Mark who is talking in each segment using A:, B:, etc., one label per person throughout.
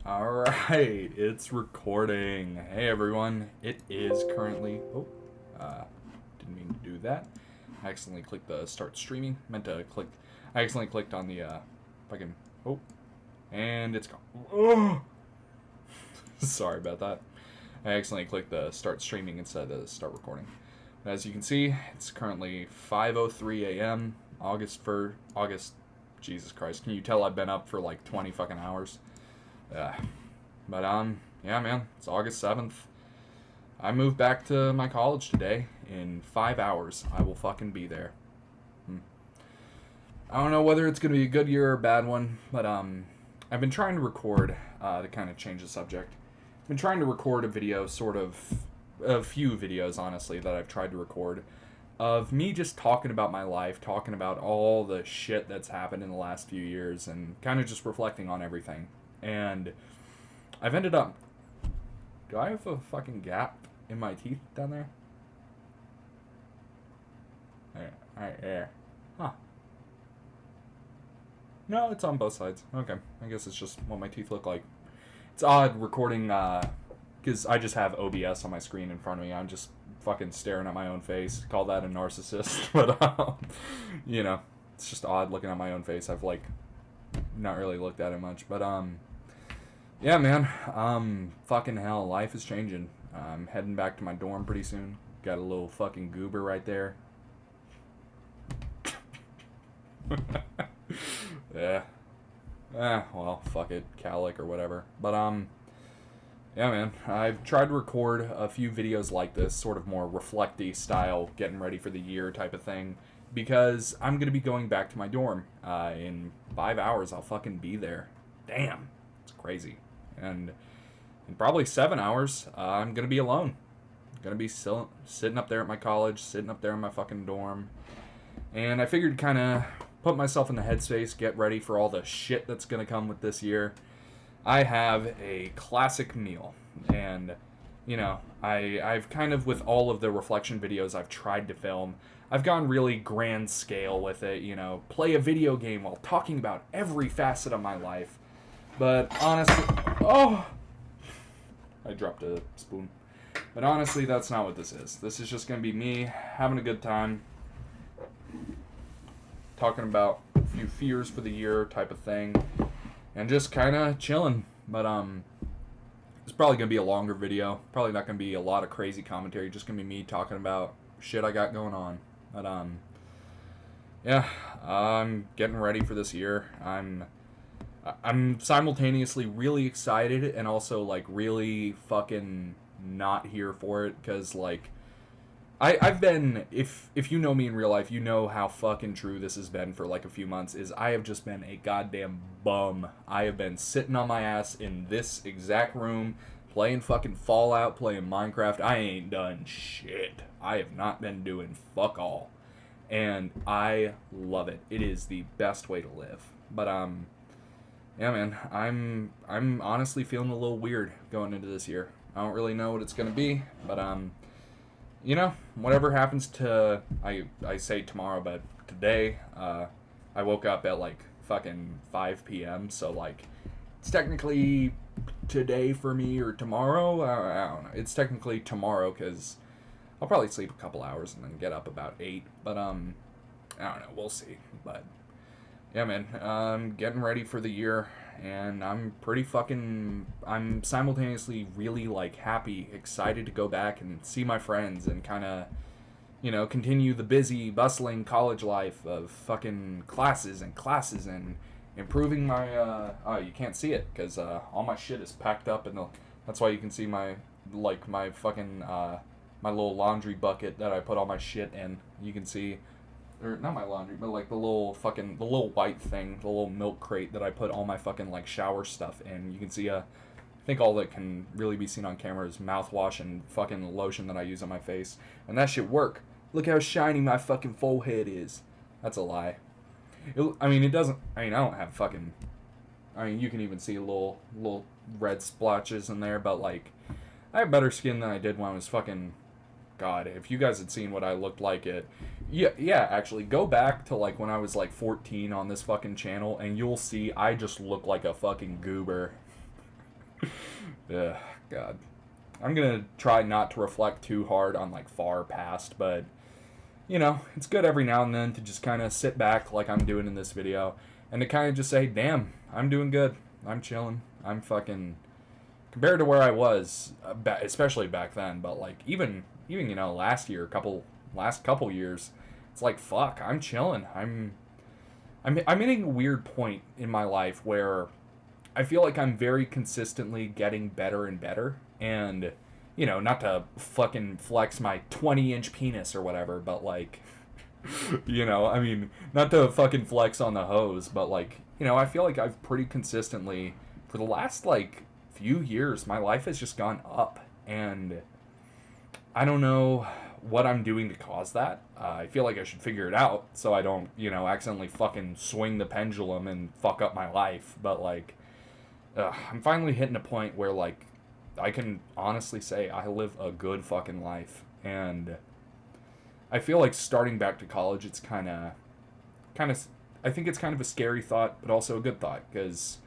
A: Alright, it's recording. Hey everyone, it is currently... didn't mean to do that. I accidentally clicked the start streaming. I accidentally clicked on the, fucking... Oh. And it's gone. Oh! Sorry about that. I accidentally clicked the start streaming instead of start recording. As you can see, it's currently 5:03 a.m. August... Jesus Christ, can you tell I've been up for like 20 fucking hours? Yeah, man, it's August 7th. I moved back to my college today. In 5 hours, I will fucking be there. I don't know whether it's going to be a good year or a bad one, but I've been trying to record, to kind of change the subject. I've been trying to record a few videos, honestly, that I've tried to record, of me just talking about my life, talking about all the shit that's happened in the last few years, and kind of just reflecting on everything. And I've ended up... Do I have a fucking gap in my teeth down there? Alright, there. Huh. No, it's on both sides. Okay. I guess it's just what my teeth look like. It's odd recording, because I just have OBS on my screen in front of me. I'm just fucking staring at my own face. Call that a narcissist. But, you know, it's just odd looking at my own face. I've, like, not really looked at it much. But, yeah, man. Fucking hell. Life is changing. I'm heading back to my dorm pretty soon. Got a little fucking goober right there. Yeah. Well, fuck it. Calic or whatever. But, yeah, man. I've tried to record a few videos like this, sort of more reflecty style, getting ready for the year type of thing, because I'm going to be going back to my dorm. In 5 hours, I'll fucking be there. Damn. It's crazy. And in probably 7 hours, I'm going to be alone. I'm going to be sitting up there at my college, sitting up there in my fucking dorm. And I figured to kind of put myself in the headspace, get ready for all the shit that's going to come with this year. I have a classic meal. And, you know, I've kind of, with all of the reflection videos I've tried to film, I've gone really grand scale with it, you know, play a video game while talking about every facet of my life. But honestly... Oh! I dropped a spoon. But honestly, that's not what this is. This is just going to be me having a good time, talking about a few fears for the year type of thing, and just kind of chilling. But it's probably going to be a longer video. Probably not going to be a lot of crazy commentary. Just going to be me talking about shit I got going on. But yeah, I'm getting ready for this year. I'm simultaneously really excited and also, like, really fucking not here for it, because, like, I've been, if you know me in real life, you know how fucking true this has been for, like, a few months, is I have just been a goddamn bum. I have been sitting on my ass in this exact room, playing fucking Fallout, playing Minecraft. I ain't done shit. I have not been doing fuck all. And I love it. It is the best way to live. But, yeah, man, I'm honestly feeling a little weird going into this year. I don't really know what it's gonna be, but you know, whatever happens to I say tomorrow, but today, I woke up at like fucking 5 p.m. So like, it's technically today for me or tomorrow. I don't know. It's technically tomorrow because I'll probably sleep a couple hours and then get up about 8. But I don't know. We'll see. But yeah, man, I'm getting ready for the year, and I'm simultaneously really, like, happy, excited to go back and see my friends and kind of, you know, continue the busy, bustling college life of fucking classes and improving my, you can't see it, because, all my shit is packed up, and that's why you can see my fucking, my little laundry bucket that I put all my shit in. You can see... Or not my laundry, but like the little white thing, the little milk crate that I put all my fucking like shower stuff in. You can see I think all that can really be seen on camera is mouthwash and fucking lotion that I use on my face. And that shit work. Look how shiny my fucking forehead is. That's a lie. It doesn't, I don't have fucking, you can even see little red splotches in there, but like, I have better skin than I did when I was fucking... God, if you guys had seen what I looked like actually, go back to, like, when I was, like, 14 on this fucking channel, and you'll see I just look like a fucking goober. Ugh, God. I'm gonna try not to reflect too hard on like far past, but it's good every now and then to just kind of sit back like I'm doing in this video and to kind of just say, damn, I'm doing good. I'm chilling. I'm fucking compared to where I was, especially back then. But like even last couple years, it's like fuck. I'm chilling. I'm in a weird point in my life where I feel like I'm very consistently getting better and better. And, not to fucking flex my 20-inch penis or whatever, but like, I mean, not to fucking flex on the hose, but like, I feel like I've pretty consistently, for the last like few years, my life has just gone up. And I don't know what I'm doing to cause that. I feel like I should figure it out so I don't, accidentally fucking swing the pendulum and fuck up my life. But like, I'm finally hitting a point where like I can honestly say I live a good fucking life, and I feel like starting back to college, it's kind of, I think it's kind of a scary thought, but also a good thought because,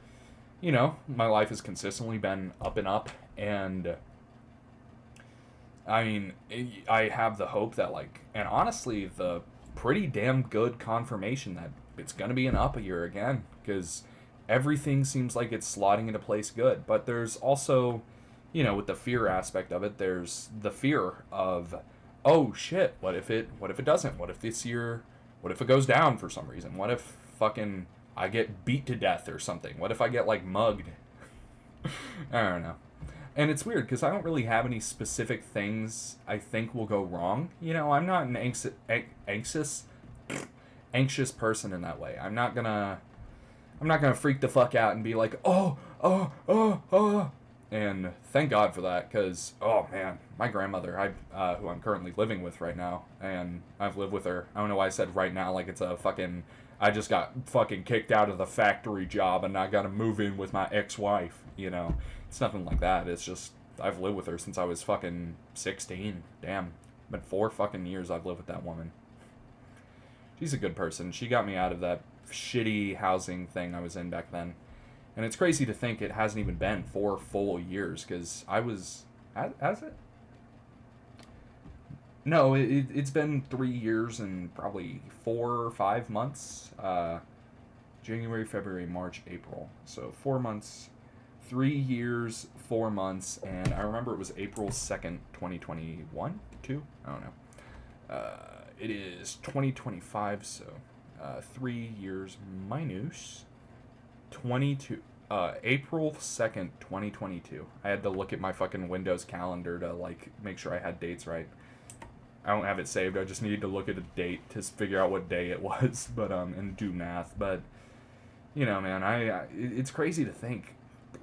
A: my life has consistently been up and up, and I mean, I have the hope that like, and honestly, the pretty damn good confirmation that it's gonna be an up a year again because everything seems like it's slotting into place good. But there's also, with the fear aspect of it, there's the fear of, oh shit, what if it doesn't? What if this year, what if it goes down for some reason? What if fucking I get beat to death or something? What if I get like mugged? I don't know. And it's weird because I don't really have any specific things I think will go wrong. I'm not an anxious person in that way. I'm not gonna freak the fuck out and be like, oh, and thank God for that, because oh man, my grandmother, who I'm currently living with right now, and I've lived with her. I don't know why I said right now like it's a fucking. I just got fucking kicked out of the factory job and I got to move in with my ex-wife. It's nothing like that. It's just I've lived with her since I was fucking 16. Damn, been 4 fucking years I've lived with that woman. She's a good person. She got me out of that shitty housing thing I was in back then. And it's crazy to think it hasn't even been 4 full years because I was. Has it? No, it's been 3 years and probably 4 or 5 months. January, February, March, April. So 4 months, 3 years, 4 months, and I remember it was April 2nd, 2021? 2? I don't know. It is 2025, so 3 years minus 22. April 2nd, 2022. I had to look at my fucking Windows calendar to like make sure I had dates right. I don't have it saved. I just needed to look at a date to figure out what day it was, but and do math. But man, it's crazy to think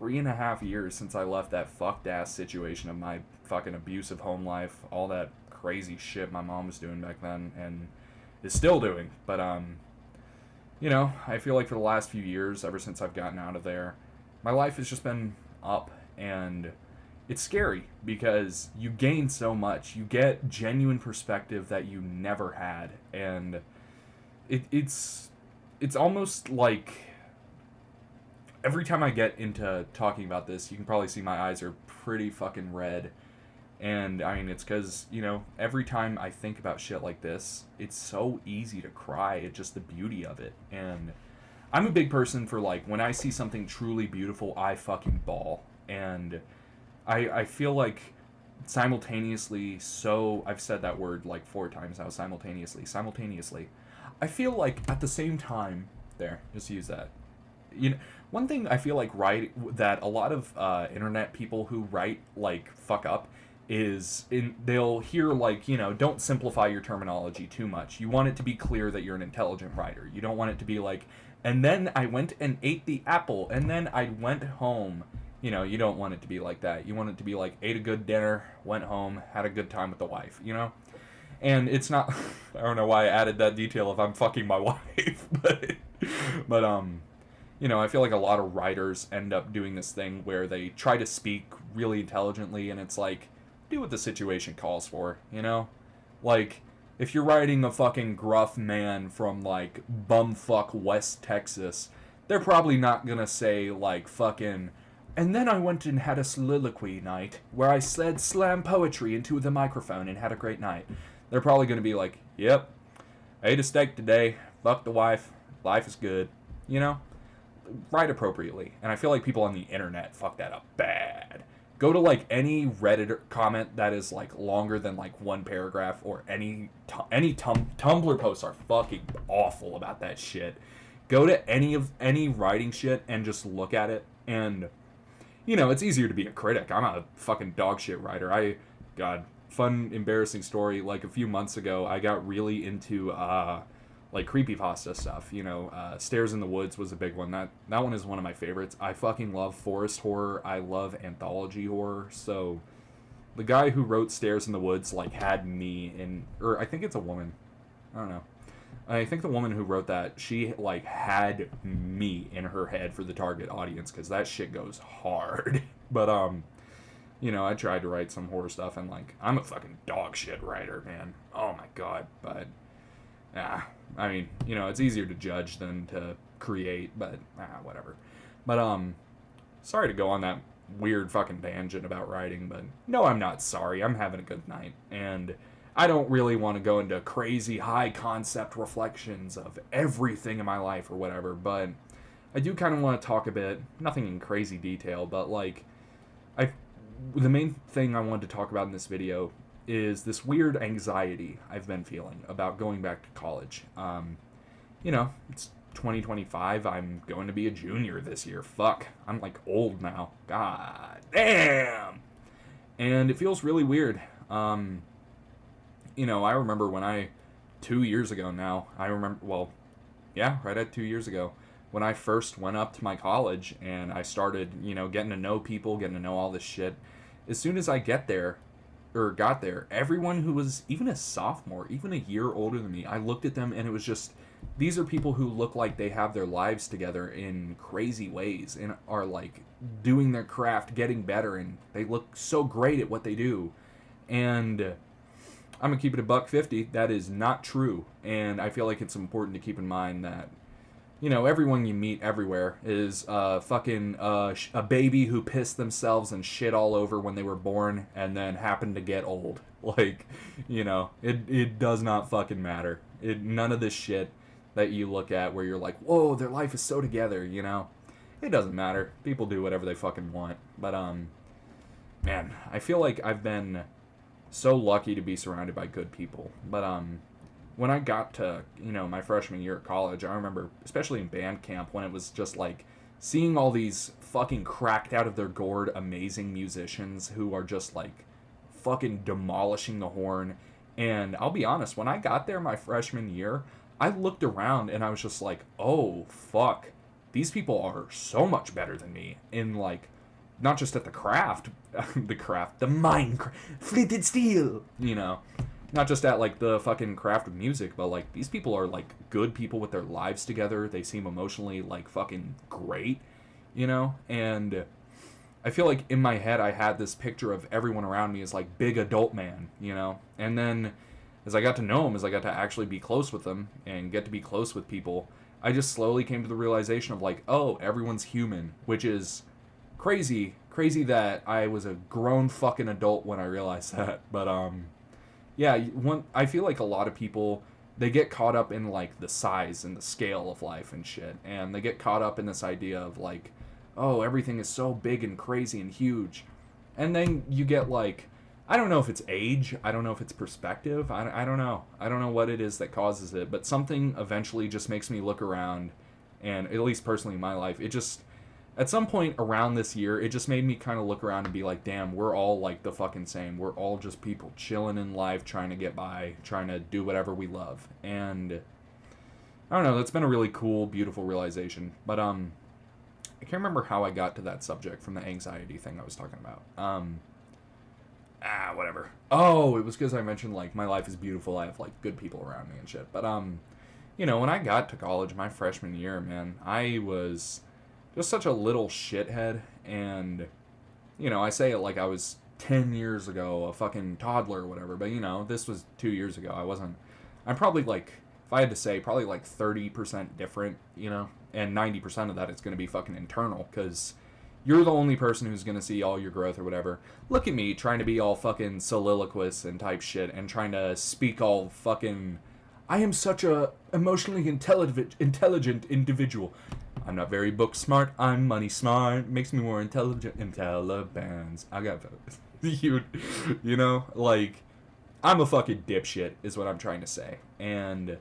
A: 3.5 years since I left that fucked ass situation of my fucking abusive home life, all that crazy shit my mom was doing back then and is still doing. But I feel like for the last few years, ever since I've gotten out of there, my life has just been up, and it's scary because you gain so much. You get genuine perspective that you never had, and it's almost like every time I get into talking about this, you can probably see my eyes are pretty fucking red. And I mean, it's because, every time I think about shit like this, it's so easy to cry at just the beauty of it. And I'm a big person for, like, when I see something truly beautiful, I fucking bawl. And I feel like simultaneously, so I've said that word like 4 times now, simultaneously. I feel like at the same time, there, just use that. One thing I feel like that a lot of internet people who write like fuck up is they'll hear like don't simplify your terminology too much. You want it to be clear that you're an intelligent writer. You don't want it to be like, and then I went and ate the apple and then I went home. You don't want it to be like that. You want it to be like, ate a good dinner, went home, had a good time with the wife. And it's not. I don't know why I added that detail if I'm fucking my wife, but I feel like a lot of writers end up doing this thing where they try to speak really intelligently, and it's like, do what the situation calls for, Like, if you're writing a fucking gruff man from, like, bumfuck West Texas, they're probably not gonna say, like, fucking, And then I went and had a soliloquy night where I said slam poetry into the microphone and had a great night. They're probably going to be like, yep, I ate a steak today, fuck the wife, life is good. You know? Write appropriately. And I feel like people on the internet fuck that up bad. Go to like any Reddit comment that is like longer than like one paragraph, or any Tumblr posts are fucking awful about that shit. Go to any writing shit and just look at it, and it's easier to be a critic. I'm a fucking dog shit writer. God, fun embarrassing story. Like a few months ago, I got really into like creepypasta stuff. Stairs in the Woods was a big one. That one is one of my favorites. I fucking love forest horror. I love anthology horror. So the guy who wrote Stairs in the Woods like had me in, or I think it's a woman. I don't know. I think the woman who wrote that, she like had me in her head for the target audience, because that shit goes hard. But I tried to write some horror stuff, and like I'm a fucking dog shit writer, man. Oh my god. But I mean, it's easier to judge than to create, but whatever. But sorry to go on that weird fucking tangent about writing, but no, I'm not sorry. I'm having a good night, and I don't really want to go into crazy high concept reflections of everything in my life or whatever, but I do kind of want to talk a bit, nothing in crazy detail, but like the main thing I wanted to talk about in this video is this weird anxiety I've been feeling about going back to college. It's 2025. I'm going to be a junior this year. Fuck. I'm like old now. God damn. And it feels really weird. I remember when 2 years ago now, right at 2 years ago, when I first went up to my college and I started, getting to know people, getting to know all this shit. As soon as I got there, everyone who was even a sophomore, even a year older than me, I looked at them and it was just, these are people who look like they have their lives together in crazy ways and are like doing their craft, getting better, and they look so great at what they do. And I'm gonna keep it $1.50. That is not true, and I feel like it's important to keep in mind that everyone you meet everywhere is fucking a baby who pissed themselves and shit all over when they were born and then happened to get old. Like, it does not fucking matter. None of this shit that you look at where you're like, whoa, their life is so together, It doesn't matter. People do whatever they fucking want. But, man, I feel like I've been so lucky to be surrounded by good people. But, when I got to, my freshman year at college, I remember, especially in band camp, when it was just like seeing all these fucking cracked out of their gourd amazing musicians who are just like fucking demolishing the horn. And I'll be honest, when I got there my freshman year, I looked around and I was just like, oh, fuck. These people are so much better than me in like, not just at the craft, the Minecraft, flinted steel, Not just at, like, the fucking craft of music, but, like, these people are, like, good people with their lives together. They seem emotionally, like, fucking great, And I feel like in my head I had this picture of everyone around me as, like, big adult man, And then as I got to know them, as I got to actually be close with them and get to be close with people, I just slowly came to the realization of, like, oh, everyone's human, which is crazy that I was a grown fucking adult when I realized that, but, yeah, I feel like a lot of people, they get caught up in, like, the size and the scale of life and shit. And they get caught up in this idea of, like, oh, everything is so big and crazy and huge. And then you get, like, I don't know if it's age. I don't know if it's perspective. I don't know. I don't know what it is that causes it. But something eventually just makes me look around. And at least personally in my life, it just, at some point around this year, it just made me kind of look around and be like, damn, we're all like the fucking same. We're all just people chilling in life, trying to get by, trying to do whatever we love. And I don't know, that's been a really cool, beautiful realization. But I can't remember how I got to that subject from the anxiety thing I was talking about. Whatever. Oh, it was because I mentioned, like, my life is beautiful. I have, like, good people around me and shit. But, when I got to college my freshman year, man, I was just such a little shithead, and, I say it like I was 10 years ago, a fucking toddler or whatever, but, this was 2 years ago. I'm probably, like, if I had to say, probably, like, 30% different, and 90% of that is going to be fucking internal, because, You're the only person who's gonna see all your growth or whatever. Look at me trying to be all fucking soliloquist and type shit and trying to speak all fucking. I am such a emotionally intelligent individual. I'm not very book smart. I'm money smart. Makes me more intelligent. Intellibands. I got you. You know, like I'm a fucking dipshit is what I'm trying to say, and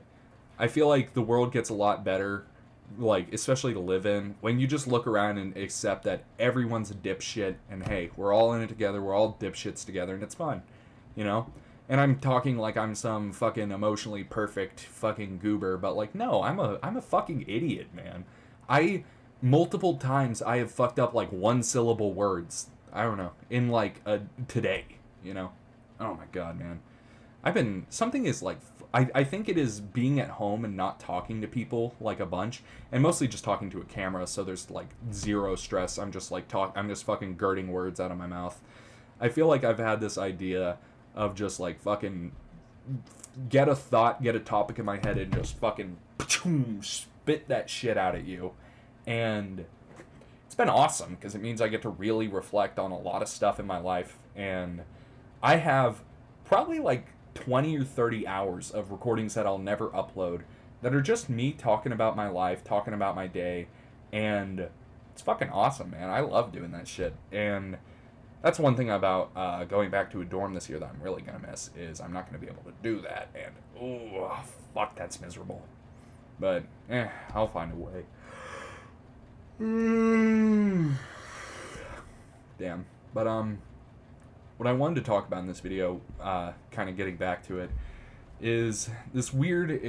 A: I feel like the world gets a lot better, like especially to live in, when you just look around and accept that everyone's a dipshit and hey, we're all in it together, we're all dipshits together and it's fun, you know? And I'm talking like I'm some fucking emotionally perfect fucking goober, but like no, I'm a fucking idiot, man. I multiple times I have fucked up like one syllable words. I don't know, in like a today, you know? Oh my god, man. I've been something is like I think it is being at home and not talking to people like a bunch and mostly just talking to a camera, so there's like zero stress. I'm just like I'm just fucking girding words out of my mouth. I feel like I've had this idea of just like fucking get a thought, get a topic in my head and just fucking spit that shit out at you. And it's been awesome because it means I get to really reflect on a lot of stuff in my life, and I have probably like 20 or 30 hours of recordings that I'll never upload that are just me talking about my life, talking about my day, and it's fucking awesome, man. I love doing that shit. And that's one thing about going back to a dorm this year that I'm really gonna miss is I'm not gonna be able to do that, and oh fuck, that's miserable. But I'll find a way. Damn. But what I wanted to talk about in this video, kind of getting back to it, is this weird,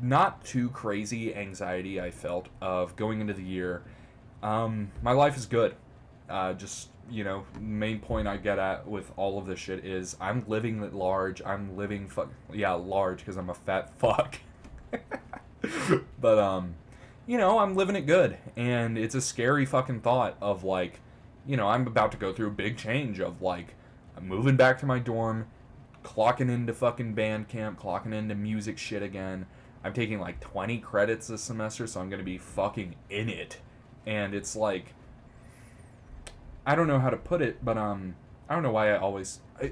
A: not too crazy anxiety I felt of going into the year. My life is good. Just, you know, main point I get at with all of this shit is I'm living at large. I'm living, large because I'm a fat fuck. But, you know, I'm living it good. And it's a scary fucking thought of, like, you know, I'm about to go through a big change of, like, I'm moving back to my dorm, clocking into fucking band camp, clocking into music shit again. I'm taking like 20 credits this semester, so I'm gonna be fucking in it. And it's like, I don't know how to put it, but I don't know why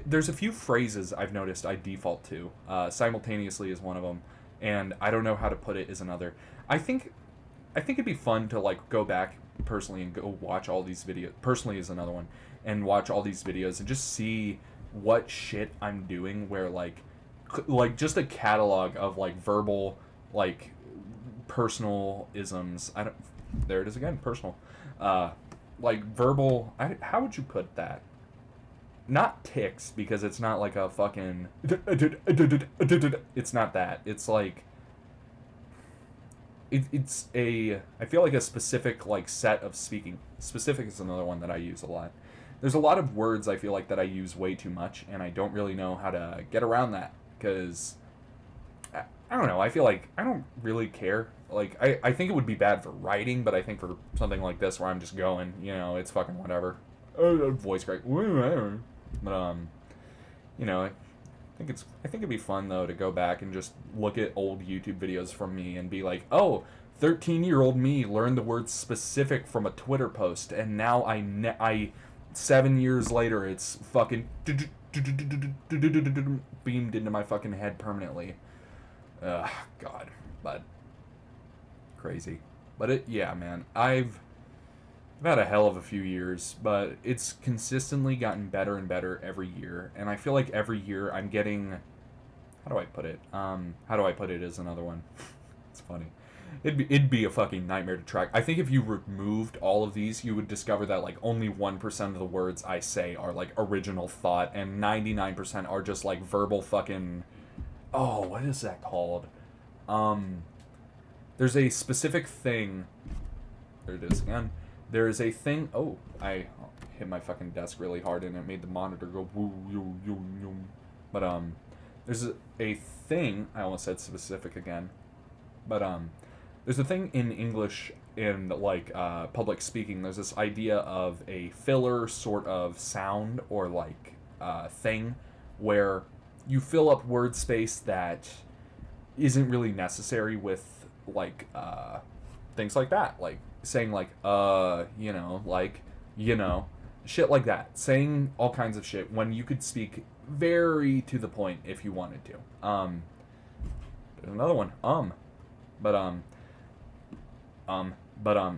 A: there's a few phrases I've noticed I default to. Simultaneously is one of them, and I don't know how to put it is another. I think it'd be fun to like go back personally and go watch all these videos. Personally is another one. And watch all these videos and just see what shit I'm doing where like just a catalog of like verbal like personal isms. I don't there it is again, personal. Like verbal how would you put that? Not tics because it's not like a fucking it's not that. It's like it's a I feel like a specific like set of speaking. Specific is another one that I use a lot. There's a lot of words I feel like that I use way too much, and I don't really know how to get around that, because, I don't know, I feel like I don't really care. Like, I think it would be bad for writing, but I think for something like this where I'm just going, you know, it's fucking whatever. Voice crack. But, you know, I think it'd be fun, though, to go back and just look at old YouTube videos from me and be like, oh, 13-year-old me learned the word specific from a Twitter post, and now I 7 years later, it's fucking beamed into my fucking head permanently. Ugh, God, but crazy. But yeah, man, I've had a hell of a few years, but it's consistently gotten better and better every year, and I feel like every year I'm getting. How do I put it? How do I put it is another one. It's funny. It'd be a fucking nightmare to track. I think if you removed all of these, you would discover that like only 1% of the words I say are like original thought, and 99% are just like verbal fucking. Oh, what is that called? There's a specific thing. There it is again. There is a thing. Oh, I hit my fucking desk really hard and it made the monitor go woo yo yo yo. But there's a thing. I almost said specific again. But there's a thing in English in like public speaking. There's this idea of a filler sort of sound or like thing where you fill up word space that isn't really necessary with like things like that, like saying like you know, like you know, shit like that, saying all kinds of shit when you could speak very to the point if you wanted to. There's another one, but um, but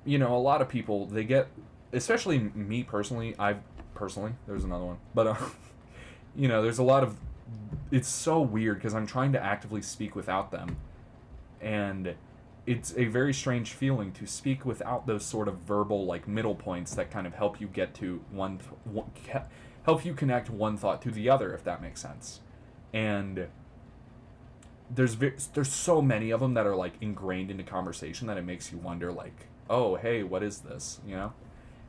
A: you know, a lot of people, they get, especially me personally, there's another one, but you know, there's a lot of, it's so weird because I'm trying to actively speak without them, and it's a very strange feeling to speak without those sort of verbal like middle points that kind of help you get to help you connect one thought to the other, if that makes sense. And there's so many of them that are like ingrained into conversation that it makes you wonder, like, oh hey, what is this, you know?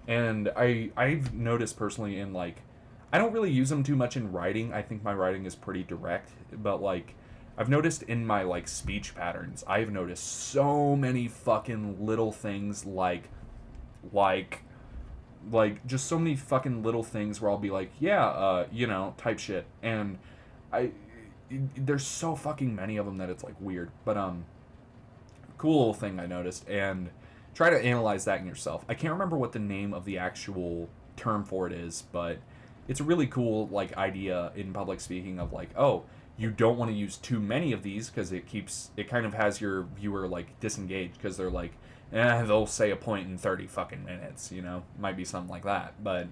A: And I've noticed personally in like, I don't really use them too much in writing. I think my writing is pretty direct, but like I've noticed in my like speech patterns, I've noticed so many fucking little things like just so many fucking little things where I'll be like, yeah, you know, type shit. And I there's so fucking many of them that it's like weird. But cool little thing I noticed, and try to analyze that in yourself. I can't remember what the name of the actual term for it is, but it's a really cool like idea in public speaking of like, oh, you don't want to use too many of these because it kind of has your viewer like disengaged because they're like, they'll say a point in 30 fucking minutes, you know, might be something like that. But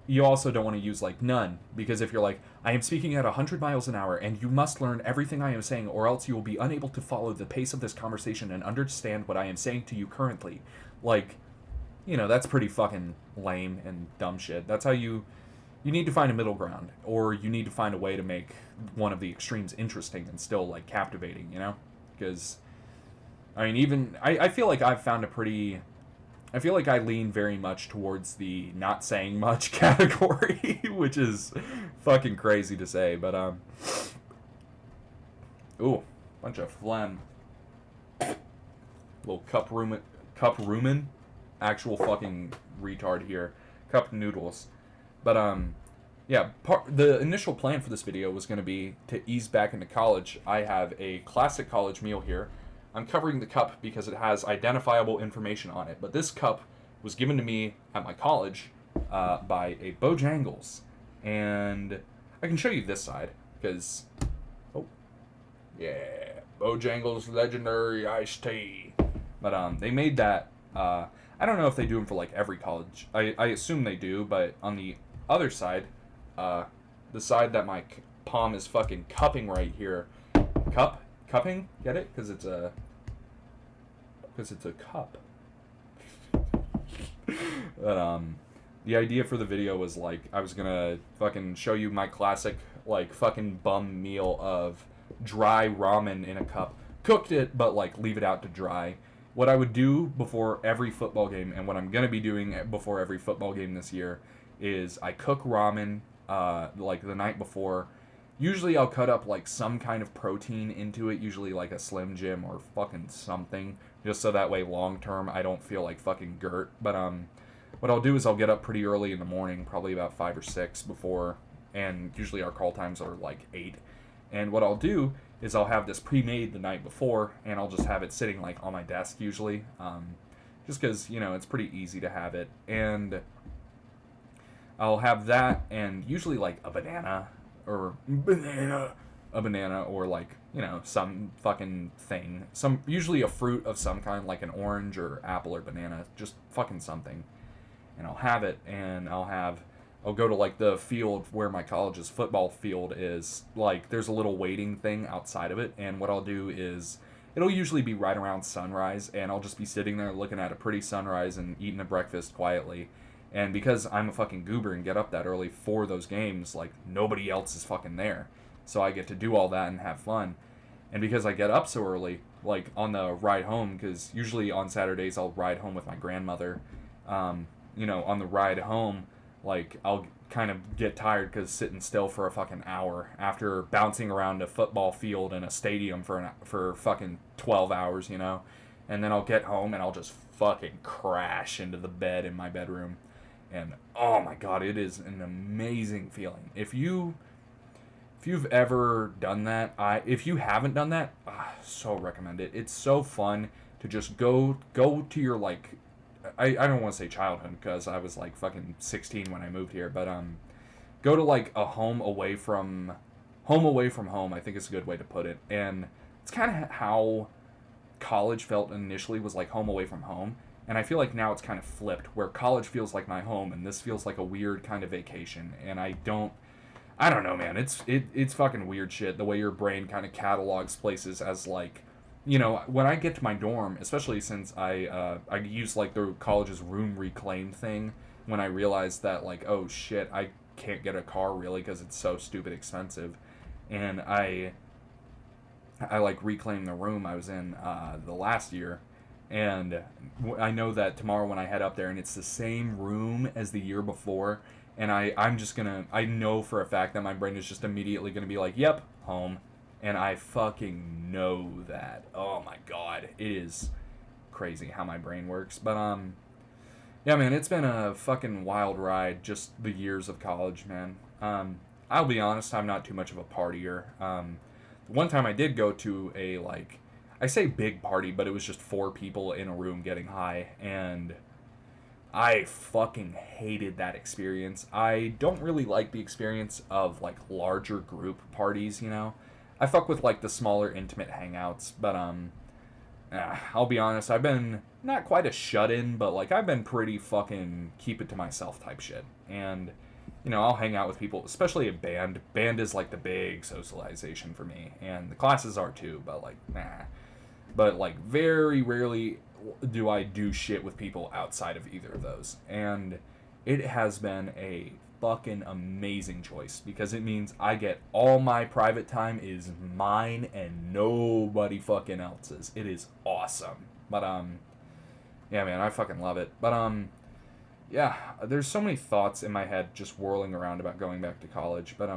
A: you also don't want to use like none, because if you're like, I am speaking at 100 miles an hour and you must learn everything I am saying or else you will be unable to follow the pace of this conversation and understand what I am saying to you currently, like, you know, that's pretty fucking lame and dumb shit. That's how you need to find a middle ground, or you need to find a way to make one of the extremes interesting and still like captivating, you know? Because I mean, even I feel like I've found a pretty, I feel like I lean very much towards the not saying much category, which is fucking crazy to say, but ooh, bunch of phlegm. Little cup rumen, actual fucking retard here. Cup noodles. But yeah, the initial plan for this video was going to be to ease back into college. I have a classic college meal here. I'm covering the cup because it has identifiable information on it. But this cup was given to me at my college by a Bojangles. And I can show you this side because, oh, yeah, Bojangles Legendary Iced Tea. But they made that, I don't know if they do them for like every college. I assume they do, but on the other side, the side that my palm is fucking cupping right here, cupping, get it? Because it's a cup. But the idea for the video was like, I was gonna fucking show you my classic like fucking bum meal of dry ramen in a cup, cooked it but like leave it out to dry. What I would do before every football game, and what I'm gonna be doing before every football game this year, is I cook ramen like the night before. Usually I'll cut up like some kind of protein into it, usually like a Slim Jim or fucking something, just so that way long term I don't feel like fucking Gert. But what I'll do is I'll get up pretty early in the morning, probably about 5 or 6 before, and usually our call times are like 8. And what I'll do is I'll have this pre-made the night before, and I'll just have it sitting like on my desk usually, just because, you know, it's pretty easy to have it. And I'll have that, and usually like a banana or like, you know, some fucking thing, usually a fruit of some kind, like an orange or apple or banana, just fucking something. And I'll have it, and I'll go to like the field where my college's football field is. Like, there's a little waiting thing outside of it, and what I'll do is, it'll usually be right around sunrise, and I'll just be sitting there looking at a pretty sunrise and eating a breakfast quietly. And because I'm a fucking goober and get up that early for those games, like, nobody else is fucking there. So I get to do all that and have fun. And because I get up so early, like, on the ride home, because usually on Saturdays I'll ride home with my grandmother, you know, on the ride home, like, I'll kind of get tired because sitting still for a fucking hour after bouncing around a football field in a stadium for fucking 12 hours, you know? And then I'll get home and I'll just fucking crash into the bed in my bedroom. And oh my god, it is an amazing feeling. If you've ever done that, if you haven't done that, so recommend it. It's so fun to just go to your like I don't want to say childhood because I was like fucking 16 when I moved here, but go to like a home away from home, I think is a good way to put it. And it's kind of how college felt initially, was like home away from home. And I feel like now it's kind of flipped, where college feels like my home and this feels like a weird kind of vacation. And I don't know, man. It's fucking weird shit. The way your brain kind of catalogs places as like, when I get to my dorm, especially since I use like the college's room reclaim thing, when I realized that like, oh shit, I can't get a car really because it's so stupid expensive, and I like reclaimed the room I was in the last year, and I know that tomorrow when I head up there and it's the same room as the year before, and I'm just gonna, I know for a fact that my brain is just immediately gonna be like, yep, home, and I fucking know that. Oh my god, it is crazy how my brain works, but yeah, man, it's been a fucking wild ride, just the years of college, man. I'll be honest, I'm not too much of a partier. One time I did go to a, like, I say big party, but it was just 4 people in a room getting high, and I fucking hated that experience. I don't really like the experience of, like, larger group parties, you know? I fuck with, like, the smaller, intimate hangouts, but, I'll be honest, I've been not quite a shut-in, but, like, I've been pretty fucking keep it to myself type shit. And, I'll hang out with people, especially at band. Band is, like, the big socialization for me, and the classes are too, but, like, nah. But, like, very rarely do I do shit with people outside of either of those. And it has been a fucking amazing choice, because it means I get all my private time is mine and nobody fucking else's. It is awesome. But yeah, man, I fucking love it. But yeah, there's so many thoughts in my head just whirling around about going back to college. But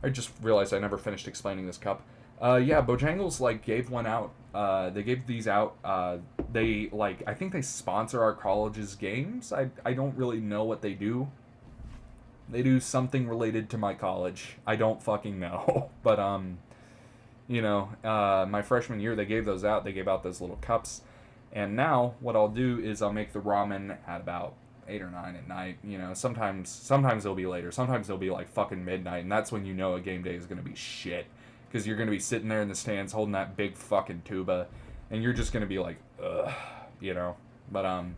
A: I just realized I never finished explaining this cup. Yeah, Bojangles like gave one out. They gave these out. They like, I think they sponsor our college's games. I don't really know what they do. They do something related to my college. I don't fucking know. But my freshman year they gave those out. They gave out those little cups. And now what I'll do is I'll make the ramen at about 8 or 9 at night. Sometimes it'll be later. Sometimes it'll be like fucking midnight, and that's when you know a game day is gonna be shit, because you're gonna be sitting there in the stands holding that big fucking tuba, and you're just gonna be like, ugh, But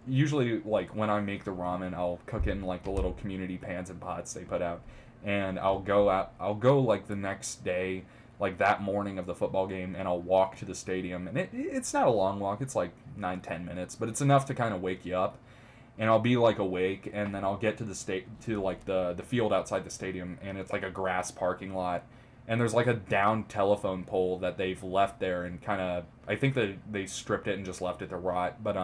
A: usually, like, when I make the ramen, I'll cook it in like the little community pans and pots they put out, and I'll go like the next day, like that morning of the football game, and I'll walk to the stadium, and it's not a long walk, it's like 9-10 minutes, but it's enough to kind of wake you up, and I'll be like awake, and then I'll get to the field outside the stadium, and it's like a grass parking lot, and there's like a down telephone pole that they've left there, and kind of, I think that they stripped it and just left it to rot, but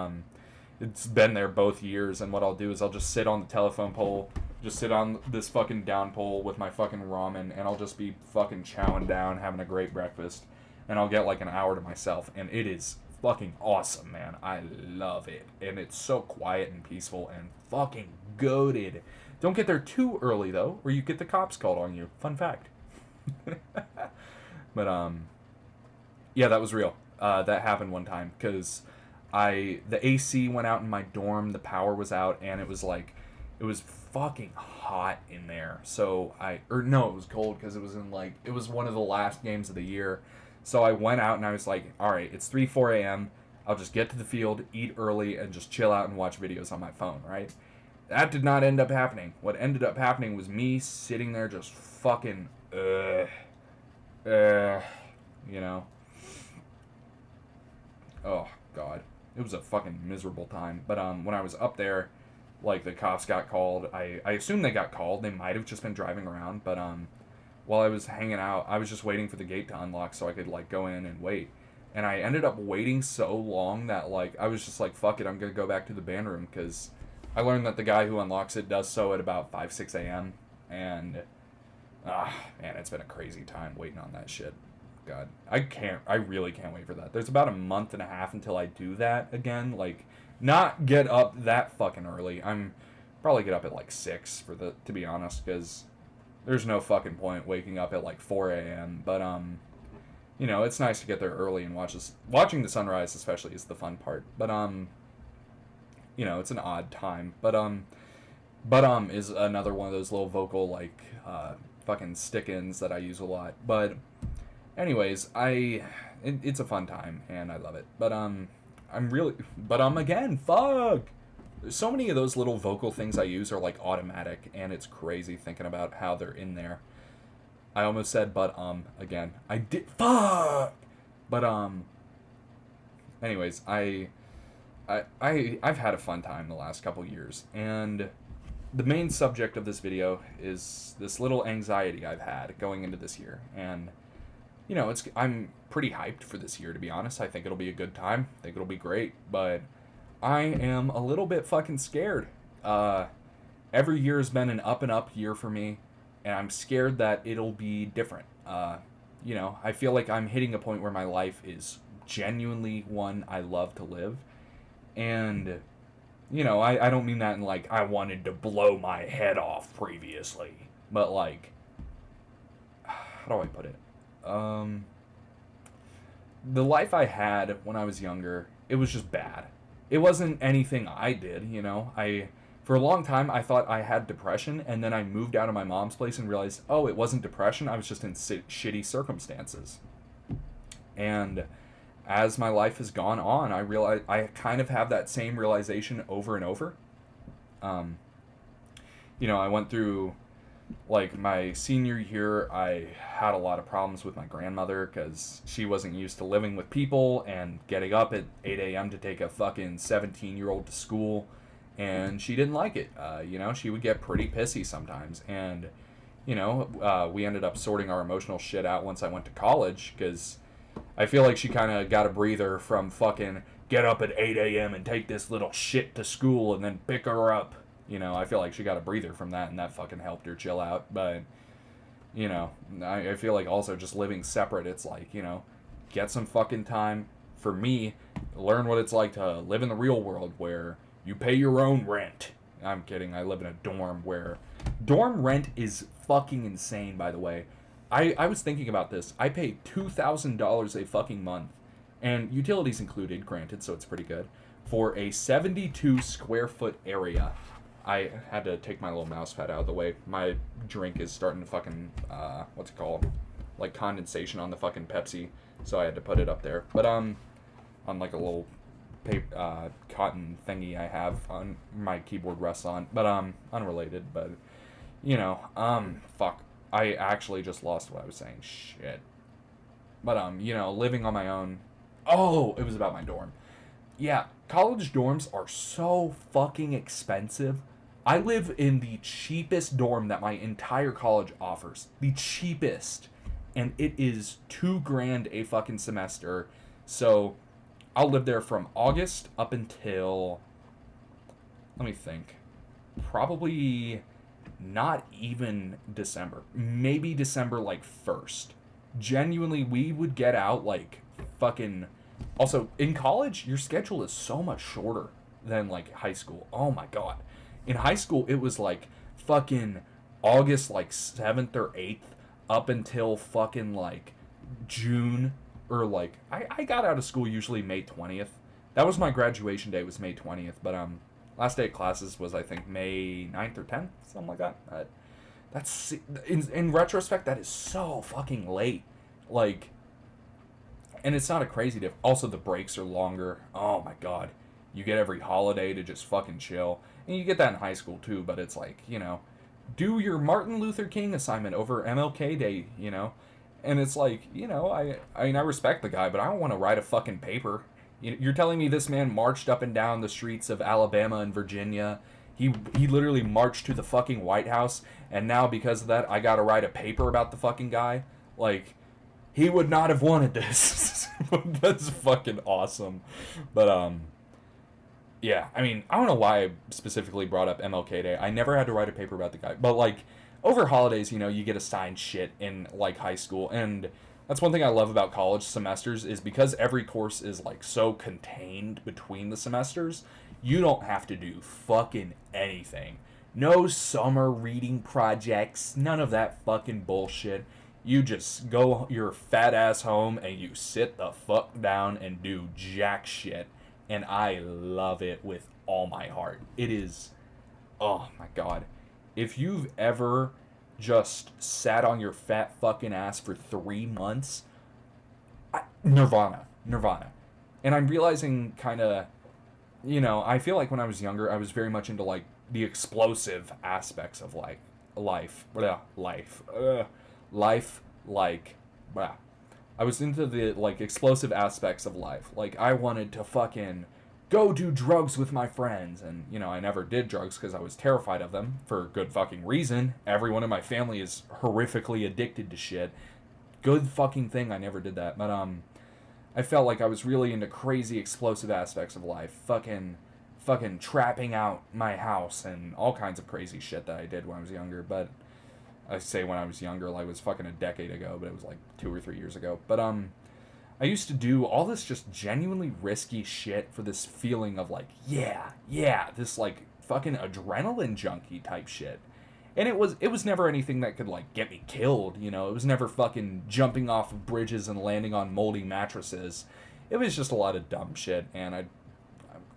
A: it's been there both years, and what I'll do is I'll just sit on the telephone pole, just sit on this fucking down pole with my fucking ramen, and I'll just be fucking chowing down, having a great breakfast, and I'll get like an hour to myself, and it is fucking awesome, man. I love it, and it's so quiet and peaceful and fucking goated. Don't get there too early though, or you get the cops called on you. Fun fact. But yeah, that was real. That happened one time because the AC went out in my dorm, the power was out, and it was fucking hot in there. So it was cold because it was one of the last games of the year. So I went out and I was like, all right, it's 4 a.m. I'll just get to the field, eat early, and just chill out and watch videos on my phone, right? That did not end up happening. What ended up happening was me sitting there just fucking, Oh, God. It was a fucking miserable time. But when I was up there, like, the cops got called. I assume they got called. They might have just been driving around. But while I was hanging out, I was just waiting for the gate to unlock so I could, like, go in and wait. And I ended up waiting so long that, like, I was just like, fuck it, I'm going to go back to the band room, because I learned that the guy who unlocks it does so at about 5-6 a.m. And, man, it's been a crazy time waiting on that shit. God, I really can't wait for that. There's about a month and a half until I do that again. Like, not get up that fucking early. I'm probably get up at like 6 to be honest, because there's no fucking point waking up at like 4 a.m. But it's nice to get there early and watching the sunrise especially is the fun part. But it's an odd time. Is another one of those little vocal like fucking stick-ins that I use a lot. But anyways, it's a fun time and I love it. Again, fuck. So many of those little vocal things I use are like automatic, and it's crazy thinking about how they're in there. I almost said again. I did fuck. But anyways, I've had a fun time the last couple years, and the main subject of this video is this little anxiety I've had going into this year. And I'm pretty hyped for this year, to be honest. I think it'll be a good time. I think it'll be great, but I am a little bit fucking scared. Every year has been an up and up year for me, and I'm scared that it'll be different. I feel like I'm hitting a point where my life is genuinely one I love to live. And, I don't mean that in like, I wanted to blow my head off previously. But like, how do I put it? The life I had when I was younger, it was just bad. It wasn't anything I did, For a long time, I thought I had depression, and then I moved out of my mom's place and realized, oh, it wasn't depression, I was just in shitty circumstances. And as my life has gone on, I realize I kind of have that same realization over and over. I went through, like, my senior year, I had a lot of problems with my grandmother because she wasn't used to living with people and getting up at 8 a.m. to take a fucking 17-year-old to school. And she didn't like it. She would get pretty pissy sometimes. And, we ended up sorting our emotional shit out once I went to college, because I feel like she kind of got a breather from fucking get up at 8 a.m. and take this little shit to school and then pick her up. I feel like she got a breather from that, and that fucking helped her chill out. But, I feel like also just living separate, it's like, get some fucking time. For me, learn what it's like to live in the real world where you pay your own rent. I'm kidding. I live in a dorm where dorm rent is fucking insane, by the way. I was thinking about this. I pay $2,000 a fucking month, and utilities included, granted, so it's pretty good, for a 72 square foot area. I had to take my little mouse pad out of the way. My drink is starting to fucking, what's it called? Like condensation on the fucking Pepsi, so I had to put it up there. But, on like a little paper, cotton thingy I have on my keyboard rests on, but unrelated. But fuck, I actually just lost what I was saying. Shit. But living on my own. Oh, it was about my dorm. Yeah, college dorms are so fucking expensive. I live in the cheapest dorm that my entire college offers. The cheapest. And it is $2,000 a fucking semester. So I'll live there from August up until, let me think, probably not even December. Maybe December like 1st. Genuinely, we would get out like fucking. Also, in college, your schedule is so much shorter than like high school. Oh my god. In high school, it was like fucking August like 7th or 8th up until fucking like June. Or like, I got out of school usually May 20th. That was my graduation day, was May 20th. But last day of classes was, I think, May 9th or 10th, something like that. That's, in retrospect, that is so fucking late. Like, and it's not a crazy diff. Also, the breaks are longer. Oh my god. You get every holiday to just fucking chill. And you get that in high school too, but it's like, do your Martin Luther King assignment over MLK Day, And it's like, I respect the guy, but I don't want to write a fucking paper. You're telling me this man marched up and down the streets of Alabama and Virginia. He literally marched to the fucking White House, and now because of that, I gotta write a paper about the fucking guy? Like, he would not have wanted this. That's fucking awesome. But, yeah, I mean, I don't know why I specifically brought up MLK Day. I never had to write a paper about the guy. But, like, over holidays, you get assigned shit in, like, high school. And that's one thing I love about college semesters is because every course is, like, so contained between the semesters, you don't have to do fucking anything. No summer reading projects. None of that fucking bullshit. You just go your fat ass home and you sit the fuck down and do jack shit. and I love it with all my heart. It is, oh my god. If you've ever just sat on your fat fucking ass for 3 months, Nirvana. And I'm realizing kind of, I feel like when I was younger, I was very much into like the explosive aspects of like life, like, blah. I was into the like explosive aspects of life. Like I wanted to fucking go do drugs with my friends, and I never did drugs because I was terrified of them for good fucking reason. Everyone in my family is horrifically addicted to shit. Good fucking thing I never did that. But I felt like I was really into crazy explosive aspects of life. Fucking trapping out my house and all kinds of crazy shit that I did when I was younger. But I say when I was younger, like it was fucking a decade ago, but it was like 2 or 3 years ago. But I used to do all this just genuinely risky shit for this feeling of like, yeah, this like fucking adrenaline junkie type shit. And it was never anything that could like get me killed, It was never fucking jumping off of bridges and landing on moldy mattresses. It was just a lot of dumb shit, and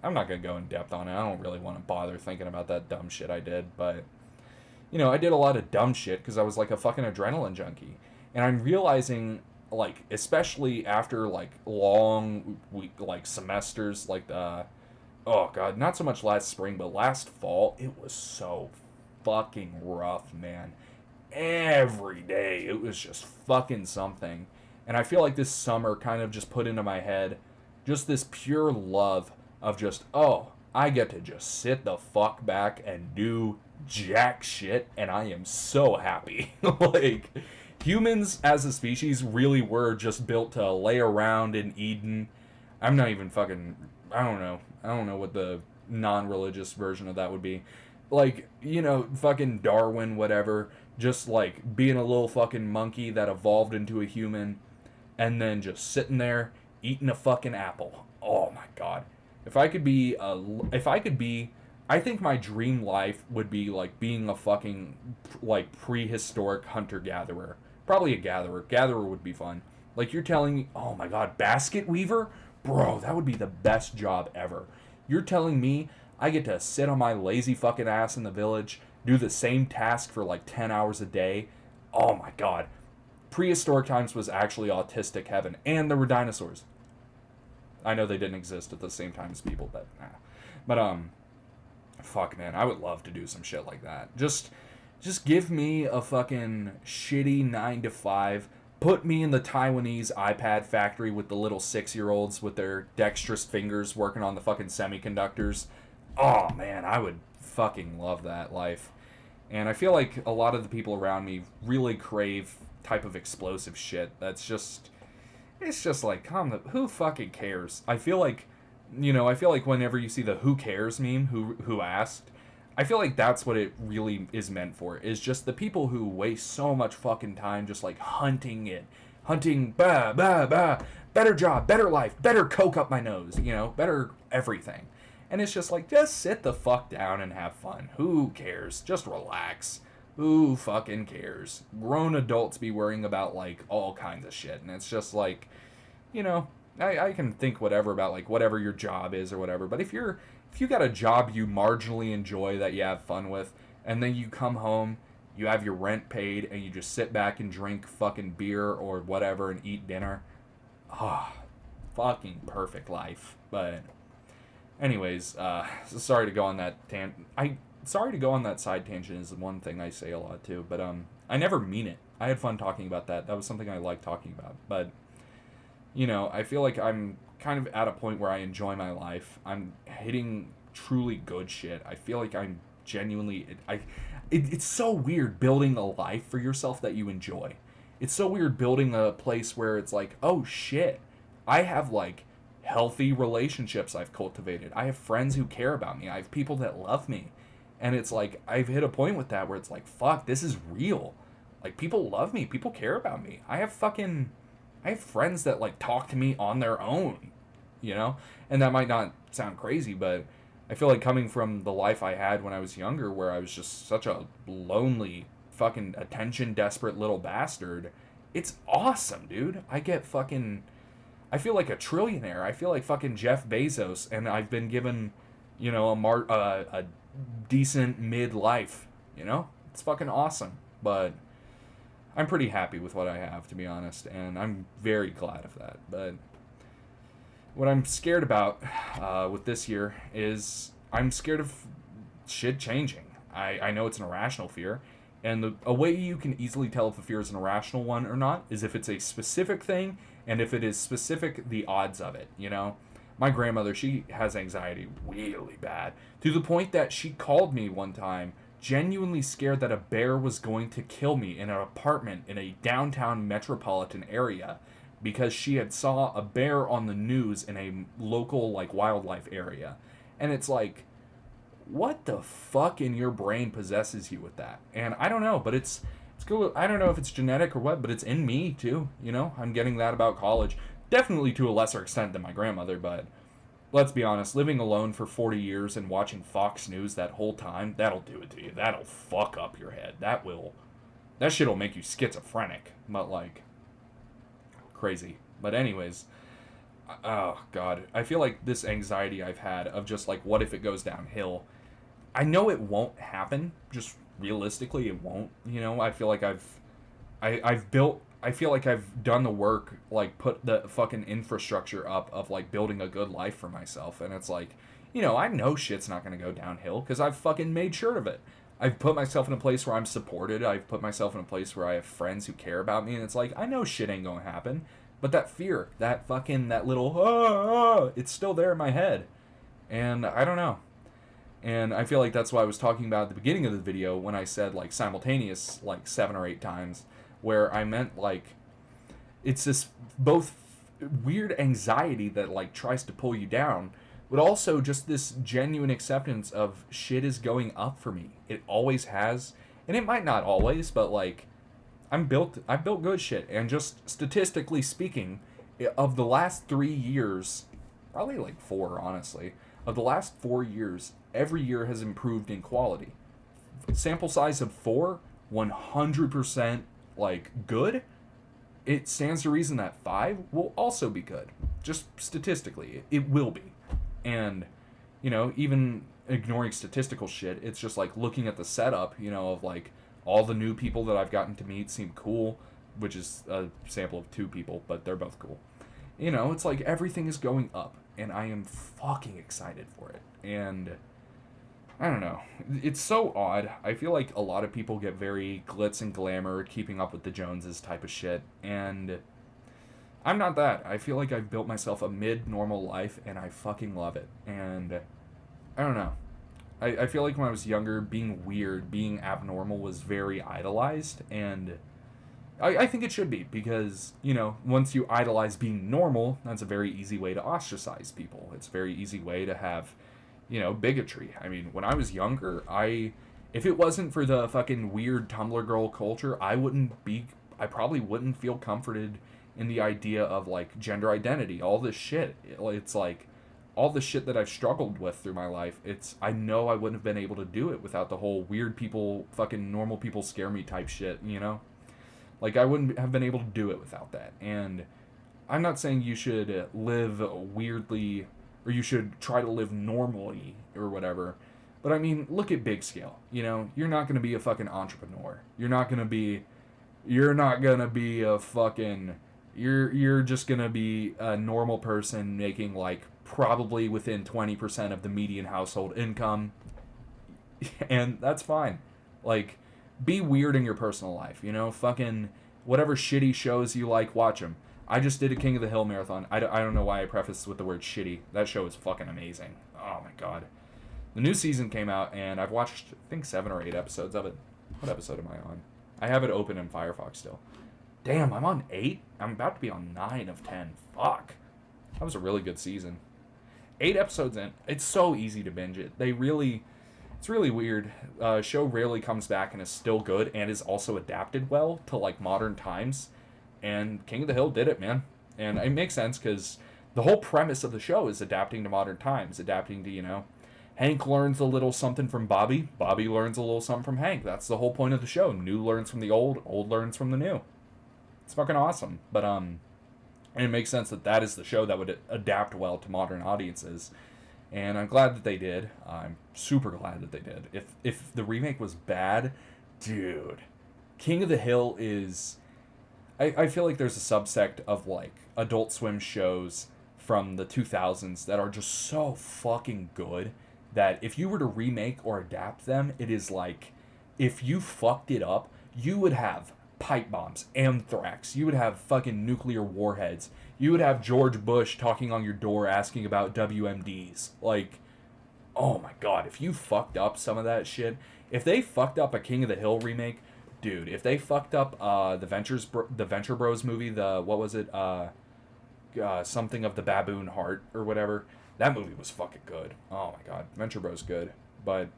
A: I'm not gonna go in depth on it. I don't really want to bother thinking about that dumb shit I did, but I did a lot of dumb shit because I was like a fucking adrenaline junkie, and I'm realizing like especially after like long week like semesters like the oh god, not so much last spring but last fall, it was so fucking rough, man. Every day it was just fucking something. And I feel like this summer kind of just put into my head just this pure love of just, oh, I get to just sit the fuck back and do jack shit, and I am so happy. Like, humans as a species really were just built to lay around in Eden. I'm not even fucking, I don't know. I don't know what the non-religious version of that would be. Like, fucking Darwin, whatever, just like being a little fucking monkey that evolved into a human and then just sitting there eating a fucking apple. Oh my god. If I could be, I think my dream life would be like being a fucking like prehistoric hunter gatherer. Probably a gatherer. Gatherer would be fun. Like you're telling me, oh my god, basket weaver? Bro, that would be the best job ever. You're telling me I get to sit on my lazy fucking ass in the village, do the same task for like 10 hours a day? Oh my god. Prehistoric times was actually autistic heaven, and there were dinosaurs. I know they didn't exist at the same time as people, but fuck man, I would love to do some shit like that. Just give me a fucking shitty 9 to 5. Put me in the Taiwanese iPad factory with the little 6-year-olds with their dexterous fingers working on the fucking semiconductors. Oh man, I would fucking love that life. And I feel like a lot of the people around me really crave type of explosive shit that's just, it's just like, who fucking cares? I feel like whenever you see the who cares meme, who asked, I feel like that's what it really is meant for, is just the people who waste so much fucking time just like hunting, better job, better life, better coke up my nose, better everything. And it's just like, just sit the fuck down and have fun. Who cares? Just relax. Who fucking cares? Grown adults be worrying about like all kinds of shit, and it's just like, I can think whatever about like whatever your job is or whatever, but if you got a job you marginally enjoy that you have fun with, and then you come home, you have your rent paid, and you just sit back and drink fucking beer or whatever and eat dinner, fucking perfect life. But anyways, sorry to go on that sorry to go on that side tangent is one thing I say a lot too, but I never mean it. I had fun talking about that. That was something I liked talking about. But I feel like I'm kind of at a point where I enjoy my life. I'm hitting truly good shit. I feel like I'm genuinely it's so weird building a life for yourself that you enjoy. It's so weird building a place where it's like, oh shit, I have like healthy relationships I've cultivated. I have friends who care about me. I have people that love me. And it's like, I've hit a point with that where it's like, fuck, this is real. Like, people love me. People care about me. I have friends that, like, talk to me on their own, And that might not sound crazy, but I feel like coming from the life I had when I was younger, where I was just such a lonely, fucking attention-desperate little bastard, it's awesome, dude. I feel like a trillionaire. I feel like fucking Jeff Bezos, and I've been given, a decent mid-life, It's fucking awesome. But I'm pretty happy with what I have, to be honest, and I'm very glad of that. But what I'm scared about with this year is I'm scared of shit changing. I know it's an irrational fear, and a way you can easily tell if a fear is an irrational one or not is if it's a specific thing, and if it is specific, the odds of it. My grandmother, she has anxiety really bad, to the point that she called me one time genuinely scared that a bear was going to kill me in an apartment in a downtown metropolitan area because she had saw a bear on the news in a local like wildlife area. And it's like, what the fuck in your brain possesses you with that? And I don't know, but it's cool. I don't know if it's genetic or what, but it's in me too. I'm getting that about college. Definitely to a lesser extent than my grandmother, but let's be honest, living alone for 40 years and watching Fox News that whole time, that'll do it to you. That'll fuck up your head. That shit'll make you schizophrenic. But like, crazy. But anyways, oh god, I feel like this anxiety I've had of just like, what if it goes downhill? I know it won't happen. Just realistically, it won't. I feel like I feel like I've done the work, like put the fucking infrastructure up of like building a good life for myself, and it's like, I know shit's not gonna go downhill because I've fucking made sure of it. I've put myself in a place where I'm supported. I've put myself in a place where I have friends who care about me, and it's like, I know shit ain't gonna happen. But that fear, that little, it's still there in my head. And I don't know. And I feel like that's what I was talking about at the beginning of the video when I said like simultaneous like 7 or 8 times, where I meant like it's this both weird anxiety that like tries to pull you down, but also just this genuine acceptance of shit is going up for me. It always has, and it might not always, but like I've built good shit, and just statistically speaking, of the last 3 years, probably like 4 honestly, of the last 4 years, every year has improved in quality. Sample size of 4, 100% like good. It stands to reason that 5 will also be good. Just statistically, it will be. And, even ignoring statistical shit, it's just like looking at the setup, of like all the new people that I've gotten to meet seem cool, which is a sample of 2 people, but they're both cool. It's like everything is going up, and I am fucking excited for it. And I don't know. It's so odd. I feel like a lot of people get very glitz and glamour, keeping up with the Joneses type of shit, and I'm not that. I feel like I've built myself a mid-normal life, and I fucking love it. And I don't know. I feel like when I was younger, being weird, being abnormal was very idolized, and I think it should be, because, once you idolize being normal, that's a very easy way to ostracize people. It's a very easy way to have, bigotry. I mean, when I was younger, if it wasn't for the fucking weird Tumblr girl culture, I probably wouldn't feel comforted in the idea of, like, gender identity, all this shit. It's like, all the shit that I've struggled with through my life, I know I wouldn't have been able to do it without the whole weird people, fucking normal people scare me type shit, Like, I wouldn't have been able to do it without that. And I'm not saying you should live weirdly, or you should try to live normally, or whatever. But I mean, look at big scale, You're not going to be a fucking entrepreneur. You're not going to be a fucking... You're just going to be a normal person making, like, probably within 20% of the median household income. And that's fine. Like, be weird in your personal life, fucking whatever shitty shows you like, watch them. I just did a King of the Hill marathon. I don't know why I prefaced with the word shitty. That show is fucking amazing. Oh my god. The new season came out, and I've watched, I think, 7 or 8 episodes of it. What episode am I on? I have it open in Firefox still. Damn, I'm on 8? I'm about to be on 9 of 10. Fuck. That was a really good season. 8 episodes in. It's so easy to binge it. It's really weird. Show rarely comes back and is still good, and is also adapted well to, like, modern times. And King of the Hill did it, man. And it makes sense, because the whole premise of the show is adapting to modern times. Adapting to, Hank learns a little something from Bobby. Bobby learns a little something from Hank. That's the whole point of the show. New learns from the old learns from the new. It's fucking awesome. But, And it makes sense that that is the show that would adapt well to modern audiences. And I'm glad that they did. I'm super glad that they did. If the remake was bad, dude, King of the Hill is. I feel like there's a subsect of like Adult Swim shows from the 2000s that are just so fucking good that if you were to remake or adapt them, it is like if you fucked it up, you would have pipe bombs, anthrax, you would have fucking nuclear warheads, you would have George Bush talking on your door asking about WMDs. Like, oh my god, if you fucked up some of that shit, if they fucked up a King of the Hill remake, dude, if they fucked up the Venture Bros movie, the what was it, something of the Baboon Heart or whatever, that movie was fucking good. Oh my god, Venture Bros good, but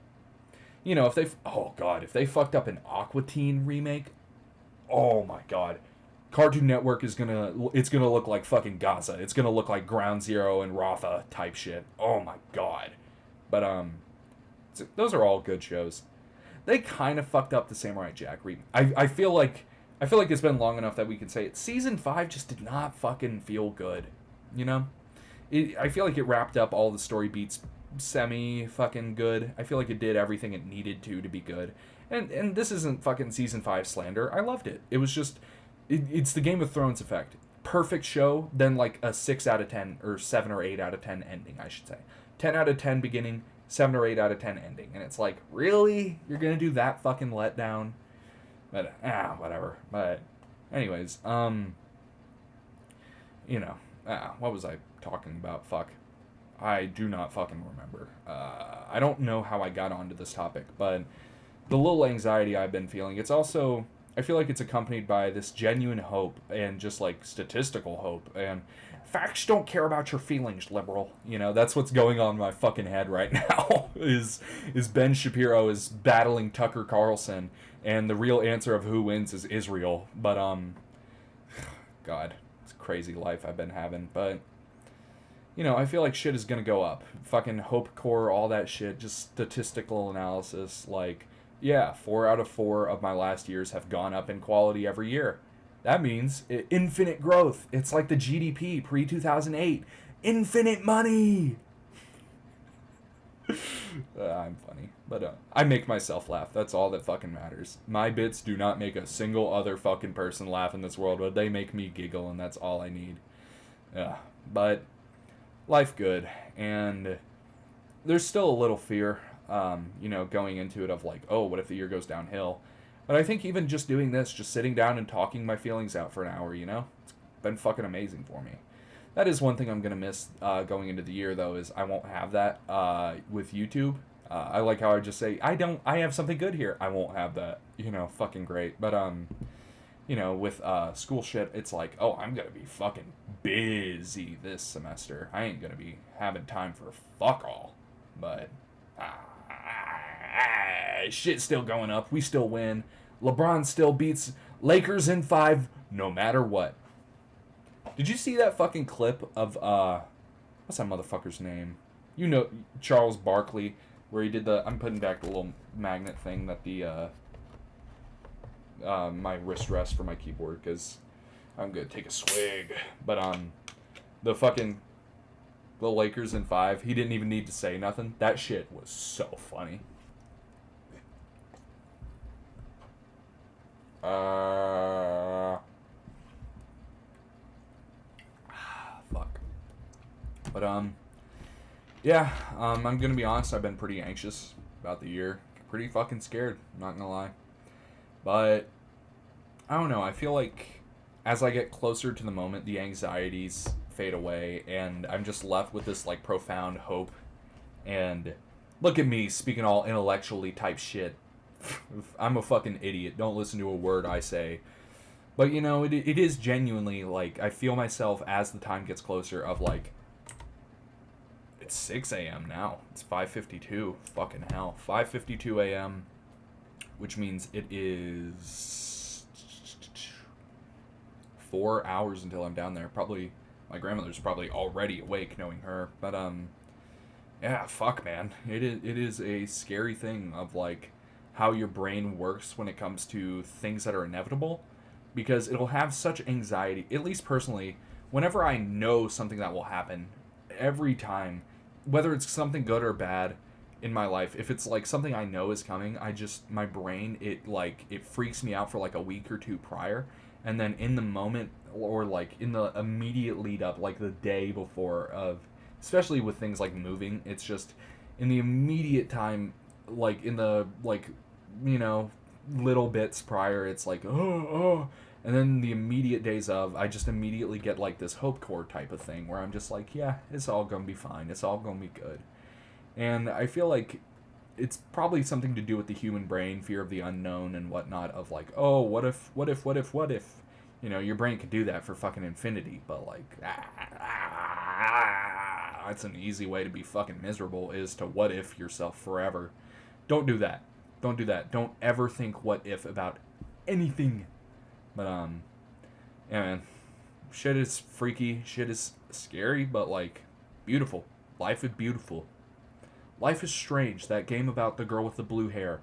A: you know, if they if they fucked up an Aqua Teen remake, oh my god. Cartoon Network is gonna look like fucking Gaza. It's gonna look like Ground Zero and Ratha type shit. Oh my god. But those are all good shows. They kind of fucked up the Samurai Jack remake. I feel like it's been long enough that we can say it. Season 5 just did not fucking feel good. You know? I feel like it wrapped up all the story beats semi fucking good. I feel like it did everything it needed to be good. And this isn't fucking season 5 slander. I loved it. It was just it's the Game of Thrones effect. Perfect show, then like a 6 out of 10 or 7 or 8 out of 10 ending, I should say. 10 out of 10 beginning, 7 or 8 out of 10 ending. And it's like, really? You're going to do that fucking letdown? But whatever. But anyways, you know, what was I talking about? Fuck. I do not fucking remember. I don't know how I got onto this topic, but the little anxiety I've been feeling, it's also, I feel like it's accompanied by this genuine hope and just like statistical hope. And facts don't care about your feelings, liberal. You know, that's what's going on in my fucking head right now. is Ben Shapiro is battling Tucker Carlson, and the real answer of who wins is Israel. But God, it's a crazy life I've been having. But you know, I feel like shit is gonna go up. Fucking Hope Core, all that shit, just statistical analysis. Like, yeah, 4 out of 4 of my last years have gone up in quality every year. That means infinite growth. It's like the GDP pre 2008. Infinite money. I'm funny, but I make myself laugh. That's all that fucking matters. My bits do not make a single other fucking person laugh in this world, but they make me giggle, and that's all I need. Yeah, but life good, and there's still a little fear, you know, going into it of like, oh, what if the year goes downhill? But I think even just doing this, just sitting down and talking my feelings out for an hour, you know, it's been fucking amazing for me. That is one thing I'm gonna miss going into the year, though, is I won't have that with YouTube. I like how I just say I have something good here. I won't have that, you know, fucking great. But you know, with school shit, it's like, oh, I'm gonna be fucking busy this semester. I ain't gonna be having time for fuck all. But shit's still going up. We still win. LeBron still beats Lakers in 5, no matter what. Did you see that fucking clip of what's that motherfucker's name? You know, Charles Barkley, where he did the, I'm putting back the little magnet thing that the my wrist rest for my keyboard, because I'm gonna take a swig. But the Lakers in 5, he didn't even need to say nothing. That shit was so funny. Fuck. But yeah, I'm gonna be honest. I've been pretty anxious about the year. Pretty fucking scared. Not gonna lie. But I don't know. I feel like as I get closer to the moment, the anxieties fade away, and I'm just left with this like profound hope. And look at me speaking all intellectually type shit. I'm a fucking idiot. Don't listen to a word I say. But you know, it is genuinely like I feel myself as the time gets closer of like, it's 6 a.m. now. It's 5:52. Fucking hell. 5:52 a.m. Which means it is 4 hours until I'm down there. Probably my grandmother's probably already awake, knowing her. But yeah, fuck, man. It is a scary thing of like how your brain works when it comes to things that are inevitable, because it'll have such anxiety. At least personally, whenever I know something that will happen, every time, whether it's something good or bad in my life, if it's like something I know is coming, my brain, it freaks me out for like a week or two prior, and then in the moment, or like in the immediate lead up, like the day before of, especially with things like moving, it's just in the immediate time, like in the like, you know, little bits prior, it's like, oh, and then the immediate days of, I just immediately get like this hope core type of thing where I'm just like, yeah, it's all gonna be fine, it's all gonna be good. And I feel like it's probably something to do with the human brain, fear of the unknown and whatnot, of like, oh, what if, you know, your brain could do that for fucking infinity, but like, that's an easy way to be fucking miserable, is to what if yourself forever. Don't do that. Don't do that. Don't ever think what if about anything. But yeah, man, shit is freaky, shit is scary, but like beautiful. Life is beautiful. Life is Strange, that game about the girl with the blue hair.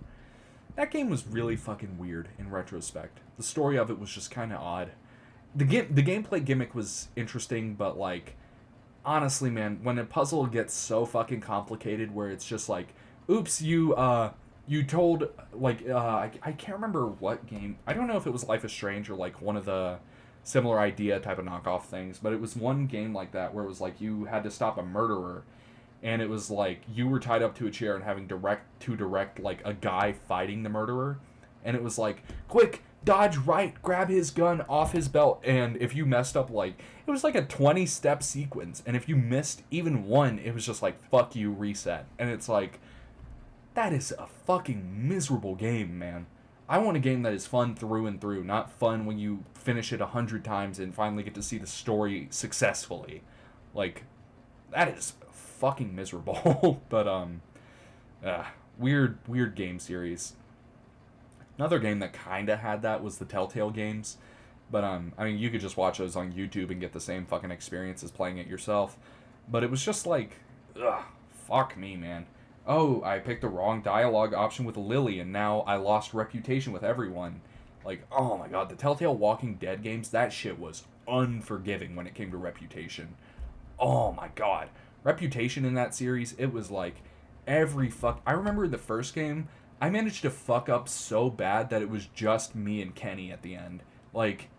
A: That game was really fucking weird in retrospect. The story of it was just kind of odd. The gameplay gimmick was interesting, but like honestly, man, when a puzzle gets so fucking complicated where it's just like, oops, you told like I can't remember what game. I don't know if it was Life is Strange or like one of the similar idea type of knockoff things, but it was one game like that where it was like you had to stop a murderer, and it was like you were tied up to a chair and having direct like a guy fighting the murderer, and it was like, quick, dodge right, grab his gun off his belt, and if you messed up, like, it was like a 20-step sequence, and if you missed even one, it was just like, fuck you, reset. And it's like, that is a fucking miserable game, man. I want a game that is fun through and through, not fun when you finish it 100 times and finally get to see the story successfully. Like, that is fucking miserable. But weird game series. Another game that kind of had that was the Telltale games, but I mean, you could just watch those on YouTube and get the same fucking experience as playing it yourself. But it was just like, ugh, fuck me, man. Oh, I picked the wrong dialogue option with Lily, and now I lost reputation with everyone. Like, oh my god, the Telltale Walking Dead games, that shit was unforgiving when it came to reputation. Oh my god. Reputation in that series, it was like every fuck. I remember the first game, I managed to fuck up so bad that it was just me and Kenny at the end. Like,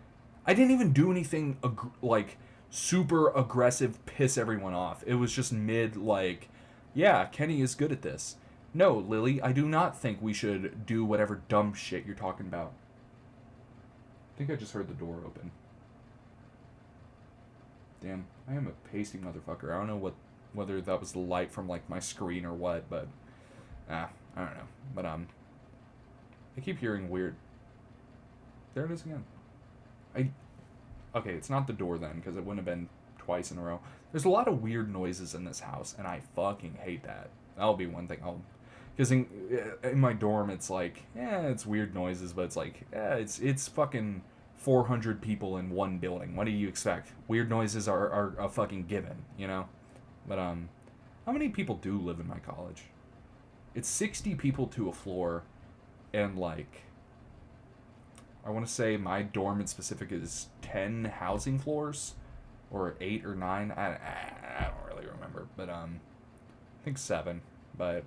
A: I didn't even do anything like super aggressive, piss everyone off. It was just mid, like, yeah, Kenny is good at this. No, Lily, I do not think we should do whatever dumb shit you're talking about. I think I just heard the door open. Damn, I am a pasty motherfucker. I don't know whether that was the light from like my screen or what, but I don't know. But I keep hearing weird. There it is again. Okay, it's not the door then, because it wouldn't have been twice in a row. There's a lot of weird noises in this house, and I fucking hate that. That'll be one thing because in my dorm, it's like, yeah, it's weird noises, but it's like, yeah, it's fucking 400 people in one building. What do you expect? Weird noises are a fucking given, you know? But how many people do live in my college? It's 60 people to a floor, and like, I want to say my dorm in specific is 10 housing floors, or 8 or 9. I don't really remember, but I think 7. But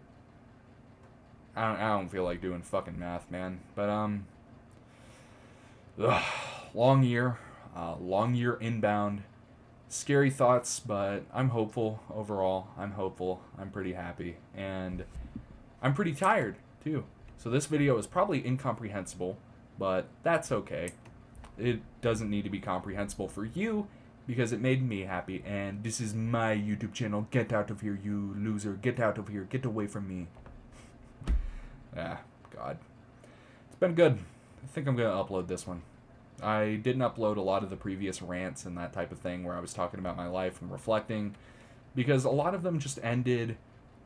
A: I don't feel like doing fucking math, man. But long year inbound. Scary thoughts, but I'm hopeful overall. I'm hopeful. I'm pretty happy, and I'm pretty tired too. So this video is probably incomprehensible, but that's okay. It doesn't need to be comprehensible for you because it made me happy, and this is my YouTube channel. Get out of here, you loser. Get out of here. Get away from me. God. It's been good. I think I'm going to upload this one. I didn't upload a lot of the previous rants and that type of thing where I was talking about my life and reflecting, because a lot of them just ended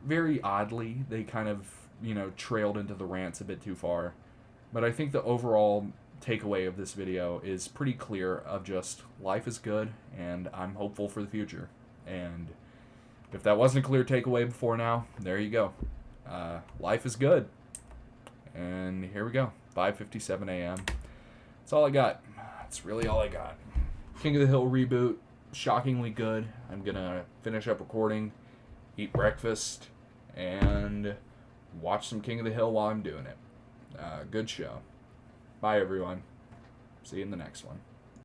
A: very oddly. They kind of, trailed into the rants a bit too far. But I think the overall takeaway of this video is pretty clear of just life is good and I'm hopeful for the future. And if that wasn't a clear takeaway before now, there you go. Life is good. And here we go. 5:57 a.m. That's all I got. That's really all I got. King of the Hill reboot. shockingly good. I'm gonna finish up recording, eat breakfast, and watch some King of the Hill while I'm doing it. Good show. Bye, everyone. See you in the next one.